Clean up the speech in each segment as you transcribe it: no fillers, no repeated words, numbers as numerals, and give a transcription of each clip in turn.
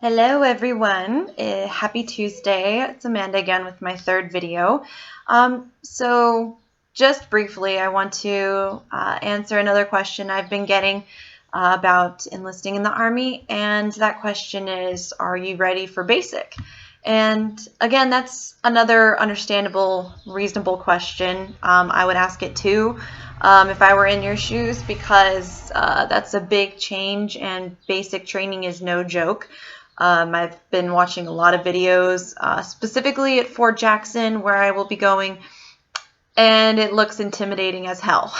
Hello everyone, happy Tuesday. It's Amanda again with my third video. So just briefly, I want to answer another question I've been getting about enlisting in the Army, and that question is, are you ready for basic? And again, that's another understandable, reasonable question. I would ask it too if I were in your shoes, because that's a big change and basic training is no joke. I've been watching a lot of videos, specifically at Fort Jackson, where I will be going, and it looks intimidating as hell.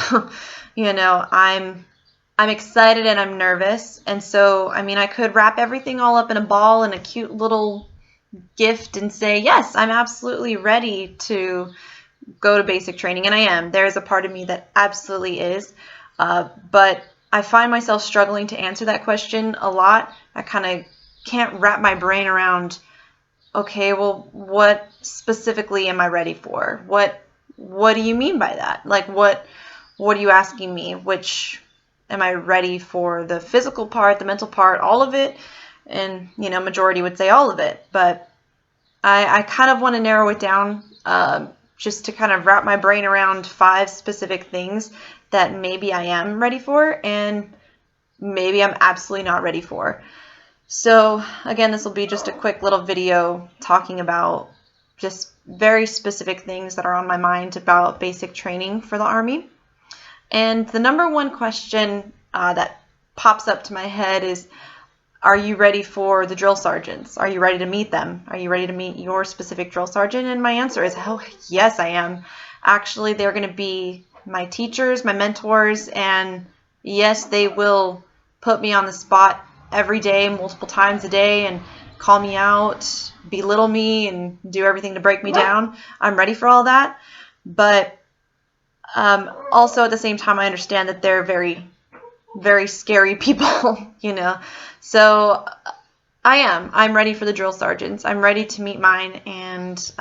I'm excited and I'm nervous, and so, I could wrap everything all up in a ball and a cute little gift and say, yes, I'm absolutely ready to go to basic training, and I am. There's a part of me that absolutely is, but I find myself struggling to answer that question a lot. I kind of can't wrap my brain around, okay, well, what specifically am I ready for? What do you mean by that? Like, what are you asking me? Which, am I ready for the physical part, the mental part, all of it? And, majority would say all of it. But I kind of want to narrow it down just to kind of wrap my brain around 5 specific things that maybe I am ready for and maybe I'm absolutely not ready for. So again, this will be just a quick little video talking about just very specific things that are on my mind about basic training for the Army. And the number one question that pops up to my head is, are you ready for the drill sergeants? Are you ready to meet them? Are you ready to meet your specific drill sergeant? And my answer is, oh, yes, I am. Actually, they're going to be my teachers, my mentors, and yes, they will put me on the spot every day, multiple times a day, and call me out, belittle me, and do everything to break me down. I'm ready for all that. But also at the same time, I understand that they're very, very scary people, So I'm ready for the drill sergeants. I'm ready to meet mine and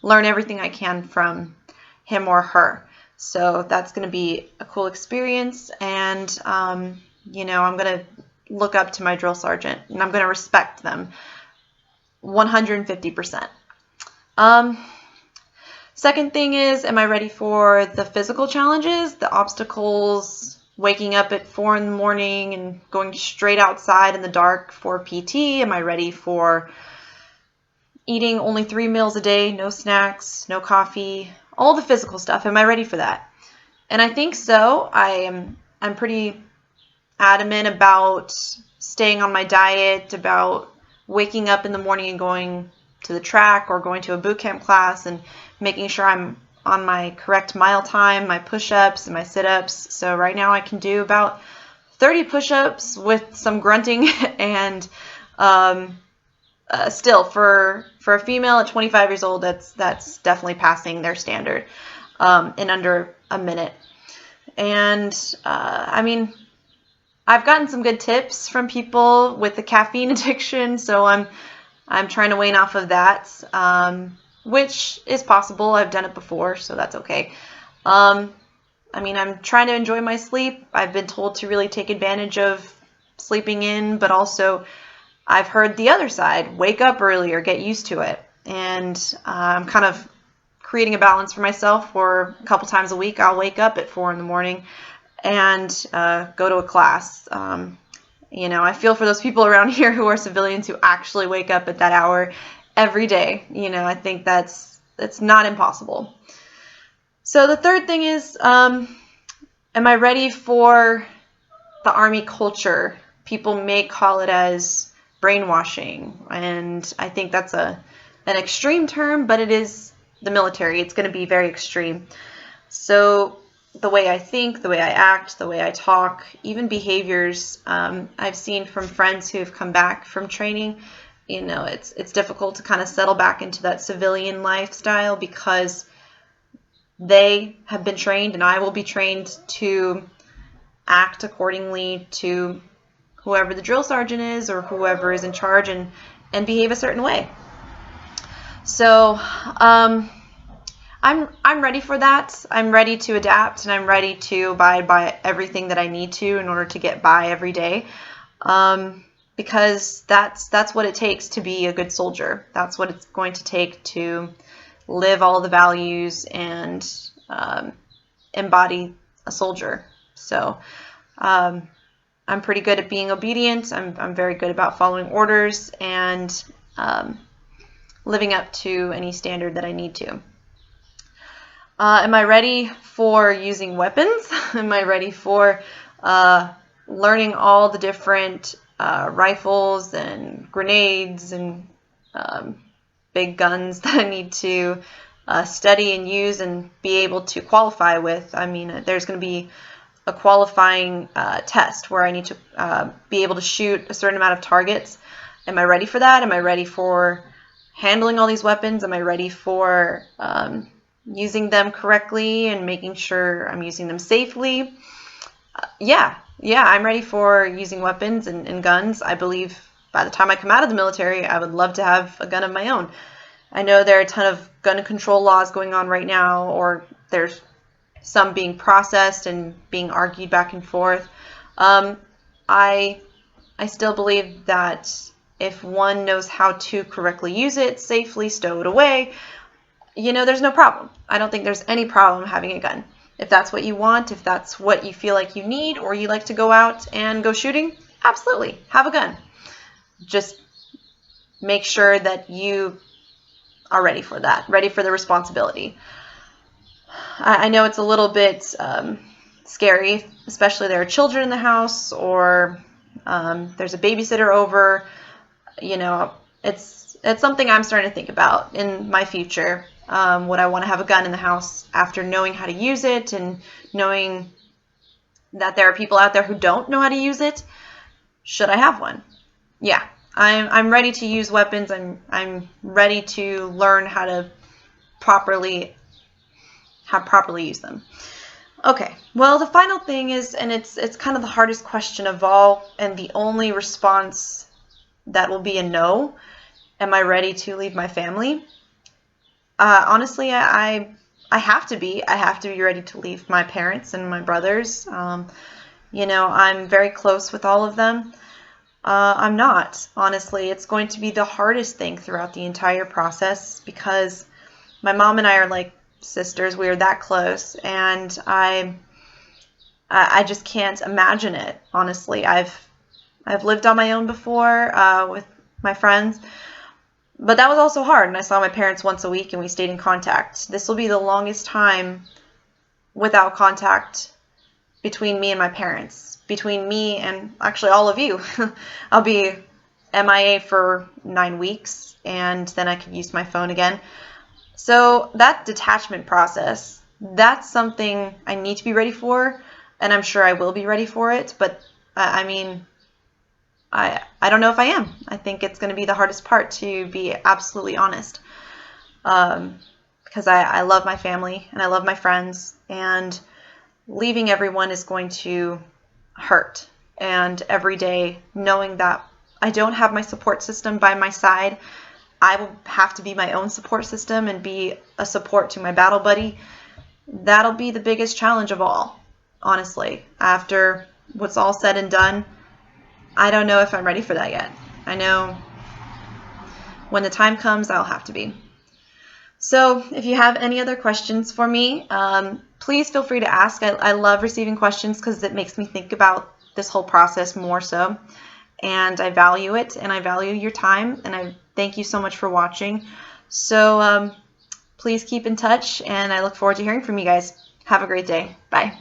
learn everything I can from him or her. So that's going to be a cool experience. And, I'm going to look up to my drill sergeant and I'm going to respect them 150%. Second thing is, am I ready for the physical challenges, the obstacles, waking up at 4 in the morning and going straight outside in the dark for PT? Am I ready for eating only 3 meals a day, no snacks, no coffee, all the physical stuff? Am I ready for that? And I think so. I'm pretty adamant about staying on my diet, about waking up in the morning and going to the track or going to a boot camp class and making sure I'm on my correct mile time, my push-ups and my sit-ups. So right now I can do about 30 push-ups with some grunting, and still for a female at 25 years old, that's definitely passing their standard in under a minute. And I've gotten some good tips from people with the caffeine addiction, so I'm trying to wane off of that, which is possible. I've done it before, so that's okay. I'm trying to enjoy my sleep. I've been told to really take advantage of sleeping in, but also I've heard the other side, wake up earlier, get used to it. And I'm kind of creating a balance for myself where a couple times a week I'll wake up at 4 in the morning and go to a class. I feel for those people around here who are civilians who actually wake up at that hour every day. I think that's not impossible. So the third thing is, am I ready for the Army culture? People may call it as brainwashing, and I think that's an extreme term, but it is the military. It's going to be very extreme. So the way I think, the way I act, the way I talk, even behaviors, I've seen from friends who have come back from training, it's difficult to kind of settle back into that civilian lifestyle because they have been trained, and I will be trained to act accordingly to whoever the drill sergeant is or whoever is in charge, and behave a certain way. So I'm ready for that. I'm ready to adapt, and I'm ready to abide by everything that I need to in order to get by every day. because that's what it takes to be a good soldier. That's what it's going to take to live all the values and embody a soldier. So I'm pretty good at being obedient. I'm very good about following orders and living up to any standard that I need to. Am I ready for using weapons? Am I ready for learning all the different rifles and grenades and big guns that I need to study and use and be able to qualify with? I mean, there's going to be a qualifying test where I need to be able to shoot a certain amount of targets. Am I ready for that? Am I ready for handling all these weapons? Am I ready for using them correctly and making sure I'm using them safely? Yeah, I'm ready for using weapons and guns. I believe by the time I come out of the military, I would love to have a gun of my own. I know there are a ton of gun control laws going on right now, or there's some being processed and being argued back and forth. I still believe that if one knows how to correctly use it, safely stow it away, there's no problem. I don't think there's any problem having a gun. If that's what you want, if that's what you feel like you need, or you like to go out and go shooting, absolutely, have a gun. Just make sure that you are ready for that, ready for the responsibility. I know it's a little bit scary, especially there are children in the house, or there's a babysitter over. It's something I'm starting to think about in my future. Would I want to have a gun in the house after knowing how to use it and knowing that there are people out there who don't know how to use it? Should I have one? Yeah, I'm ready to use weapons. I'm ready to learn how to properly use them. Okay, well, the final thing is, and it's kind of the hardest question of all, and the only response that will be a no. Am I ready to leave my family? Honestly, I have to be. I have to be ready to leave my parents and my brothers. I'm very close with all of them. I'm not. Honestly, it's going to be the hardest thing throughout the entire process because my mom and I are like sisters. We are that close, and I just can't imagine it. Honestly, I've lived on my own before with my friends. But that was also hard, and I saw my parents once a week, and we stayed in contact. This will be the longest time without contact between me and my parents, between me and actually all of you. I'll be MIA for 9 weeks, and then I can use my phone again. So that detachment process, that's something I need to be ready for, and I'm sure I will be ready for it, but I don't know if I am. I think it's going to be the hardest part, to be absolutely honest, because I love my family and I love my friends, and leaving everyone is going to hurt. And every day, knowing that I don't have my support system by my side, I will have to be my own support system and be a support to my battle buddy. That'll be the biggest challenge of all, honestly. After what's all said and done, I don't know if I'm ready for that yet. I know when the time comes, I'll have to be. So if you have any other questions for me, please feel free to ask. I love receiving questions because it makes me think about this whole process more so. And I value it, and I value your time, and I thank you so much for watching. So please keep in touch, and I look forward to hearing from you guys. Have a great day. Bye.